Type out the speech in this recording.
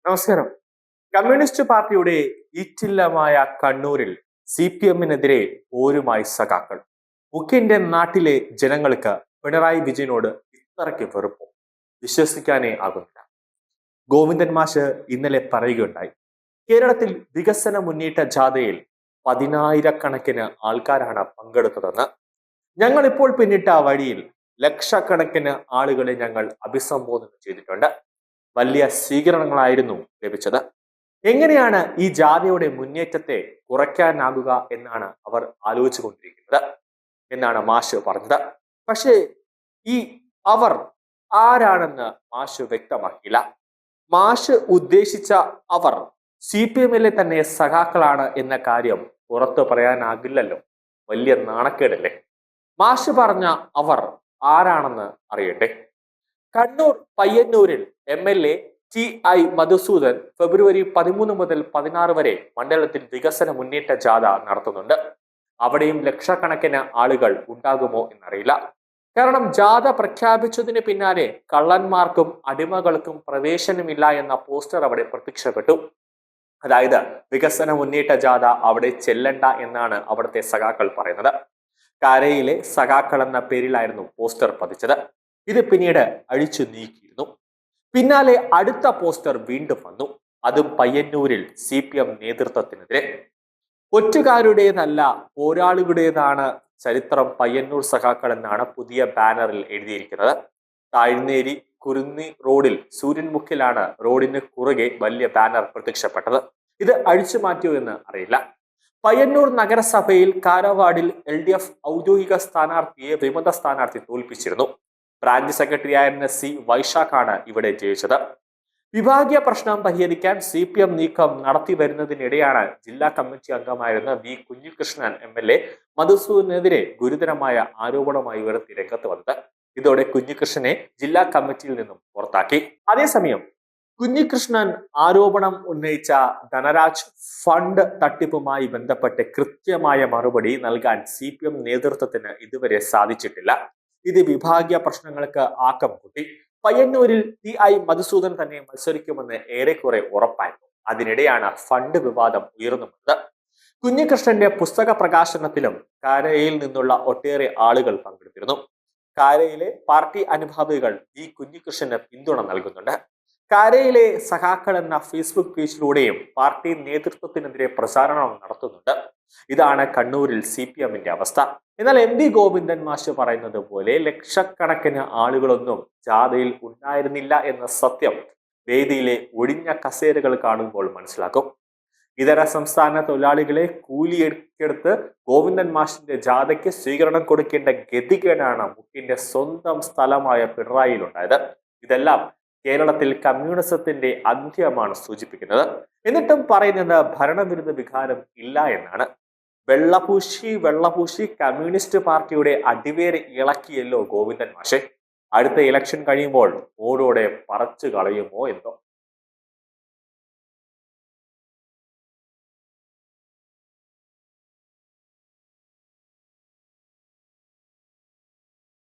നമസ്കാരം. കമ്മ്യൂണിസ്റ്റ് പാർട്ടിയുടെ ഈറ്റില്ലമായ കണ്ണൂരിൽ CPM-നെതിരെ പോരുമായി സഖാക്കൾ. മുഖ്യന്റെ നാട്ടിലെ ജനങ്ങൾക്ക് പിണറായി വിജയനോട് ഇത്രയ്ക്ക് വെറുപ്പോ? വിശ്വസിക്കാനേ ആകുന്നില്ല. ഗോവിന്ദൻ മാഷ് ഇന്നലെ പറയുകയുണ്ടായി, കേരളത്തിൽ വികസന മുന്നേറ്റ ജാഥയിൽ 10,000-കണക്കിന് ആൾക്കാരാണ് പങ്കെടുത്തതെന്ന്. ഞങ്ങൾ ഇപ്പോൾ പിന്നിട്ട വഴിയിൽ ലക്ഷക്കണക്കിന് ആളുകളെ ഞങ്ങൾ അഭിസംബോധന ചെയ്തിട്ടുണ്ട്. വലിയ സ്വീകരണങ്ങളായിരുന്നു ലഭിച്ചത്. എങ്ങനെയാണ് ഈ ജാഥയുടെ മുന്നേറ്റത്തെ കുറയ്ക്കാനാകുക എന്നാണ് അവർ ആലോചിച്ചു കൊണ്ടിരിക്കുന്നത് എന്നാണ് മാഷ് പറഞ്ഞത്. പക്ഷേ ഈ അവർ ആരാണെന്ന് മാഷ് വ്യക്തമാക്കിയില്ല. മാഷ് ഉദ്ദേശിച്ച അവർ CPM-ലെ തന്നെ സഖാക്കളാണ് എന്ന കാര്യം പുറത്തു പറയാനാകില്ലല്ലോ. വലിയ നാണക്കേടല്ലേ. മാഷ് പറഞ്ഞ അവർ ആരാണെന്ന് അറിയട്ടെ. കണ്ണൂർ പയ്യന്നൂരിൽ MLA TI മധുസൂദൻ ഫെബ്രുവരി 13 മുതൽ 16 വരെ മണ്ഡലത്തിൽ വികസന മുന്നേറ്റ ജാഥ നടത്തുന്നുണ്ട്. അവിടെയും ലക്ഷക്കണക്കിന് ആളുകൾ ഉണ്ടാകുമോ എന്നറിയില്ല. കാരണം ജാഥ പ്രഖ്യാപിച്ചതിന് പിന്നാലെ കള്ളന്മാർക്കും അടിമകൾക്കും പ്രവേശനമില്ല എന്ന പോസ്റ്റർ അവിടെ പ്രത്യക്ഷപ്പെട്ടു. അതായത് വികസന മുന്നേറ്റ ജാഥ അവിടെ ചെല്ലണ്ട എന്നാണ് അവിടുത്തെ സഖാക്കൾ പറയുന്നത്. കരയിലെ സഖാക്കൾ എന്ന പേരിലായിരുന്നു പോസ്റ്റർ പതിച്ചത്. ഇത് പിന്നീട് അഴിച്ചു നീക്കിയിരുന്നു. പിന്നാലെ അടുത്ത പോസ്റ്റർ വീണ്ടും വന്നു. അതും പയ്യന്നൂരിൽ CPM നേതൃത്വത്തിനെതിരെ. ഒറ്റുകാരുടേതല്ല, പോരാളികളുടേതാണ് ചരിത്രം പയ്യന്നൂർ സഖാക്കൾ എന്നാണ് പുതിയ ബാനറിൽ എഴുതിയിരിക്കുന്നത്. താഴ്ന്നേരി കുരുന്നി റോഡിൽ സൂര്യൻമുഖിലാണ് റോഡിന് കുറുകെ വലിയ ബാനർ പ്രത്യക്ഷപ്പെട്ടത്. ഇത് അഴിച്ചു മാറ്റിയോ എന്ന് അറിയില്ല. പയ്യന്നൂർ നഗരസഭയിൽ കാരവാടിൽ LDF ഔദ്യോഗിക സ്ഥാനാർത്ഥിയെ വിമത സ്ഥാനാർത്ഥി തോൽപ്പിച്ചിരുന്നു. ബ്രാഞ്ച് സെക്രട്ടറി ആയിരുന്ന C വൈശാഖാണ് ഇവിടെ ജയിച്ചത്. വിഭാഗീയ പ്രശ്നം പരിഹരിക്കാൻ CPM നീക്കം നടത്തി വരുന്നതിനിടെയാണ് ജില്ലാ കമ്മിറ്റി അംഗമായിരുന്ന V കുഞ്ഞികൃഷ്ണൻ MLA മധുസൂദനെതിരെ ഗുരുതരമായ ആരോപണമായി ഉയർത്തി രംഗത്ത് വന്നത്. ഇതോടെ കുഞ്ഞികൃഷ്ണനെ ജില്ലാ കമ്മിറ്റിയിൽ നിന്നും പുറത്താക്കി. അതേസമയം കുഞ്ഞികൃഷ്ണൻ ആരോപണം ഉന്നയിച്ച ധനരാജ് ഫണ്ട് തട്ടിപ്പുമായി ബന്ധപ്പെട്ട് കൃത്യമായ മറുപടി നൽകാൻ CPM നേതൃത്വത്തിന് ഇതുവരെ സാധിച്ചിട്ടില്ല. ഇത് വിഭാഗീയ പ്രശ്നങ്ങൾക്ക് ആക്കം കൂട്ടി. പയ്യന്നൂരിൽ TI മധുസൂദൻ തന്നെ മത്സരിക്കുമെന്ന് ഏറെക്കുറെ ഉറപ്പായിരുന്നു. അതിനിടെയാണ് ഫണ്ട് വിവാദം ഉയർന്നു വന്നത്. കുഞ്ഞികൃഷ്ണന്റെ പുസ്തക പ്രകാശനത്തിലും കാരയിൽ നിന്നുള്ള ഒട്ടേറെ ആളുകൾ പങ്കെടുത്തിരുന്നു. കാരയിലെ പാർട്ടി അനുഭാവികൾ ഈ കുഞ്ഞികൃഷ്ണന് പിന്തുണ നൽകുന്നുണ്ട്. കാരയിലെ സഖാക്കൾ എന്ന ഫേസ്ബുക്ക് പേജിലൂടെയും പാർട്ടി നേതൃത്വത്തിനെതിരെ പ്രചാരണം നടത്തുന്നുണ്ട്. ഇതാണ് കണ്ണൂരിൽ CPM-ന്റെ അവസ്ഥ. എന്നാൽ MV ഗോവിന്ദൻ മാഷ് പറയുന്നത് പോലെ ലക്ഷക്കണക്കിന് ആളുകളൊന്നും ജാഥയിൽ ഉണ്ടായിരുന്നില്ല എന്ന സത്യം വേദിയിലെ ഒഴിഞ്ഞ കസേരകൾ കാണുമ്പോൾ മനസ്സിലാക്കും. ഇതര സംസ്ഥാന തൊഴിലാളികളെ കൂലിയെടുത്ത് ഗോവിന്ദൻ മാഷിന്റെ ജാഥയ്ക്ക് സ്വീകരണം കൊടുക്കേണ്ട ഗതികേടാണ് മുഖ്യന്റെ സ്വന്തം സ്ഥലമായ പിണറായിയിലുണ്ടായത്. ഇതെല്ലാം കേരളത്തിൽ കമ്മ്യൂണിസത്തിന്റെ അന്ത്യമാണ് സൂചിപ്പിക്കുന്നത്. എന്നിട്ടും പറയുന്നത് ഭരണവിരുദ്ധ വികാരം ഇല്ല എന്നാണ്. വെള്ളപൂശി കമ്മ്യൂണിസ്റ്റ് പാർട്ടിയുടെ അടിവേര് ഇളക്കിയല്ലോ ഗോവിന്ദൻ മാഷെ. അടുത്ത ഇലക്ഷൻ കഴിയുമ്പോൾ ഓടോടെ പറിച്ചു കളയുമോ എന്തോ.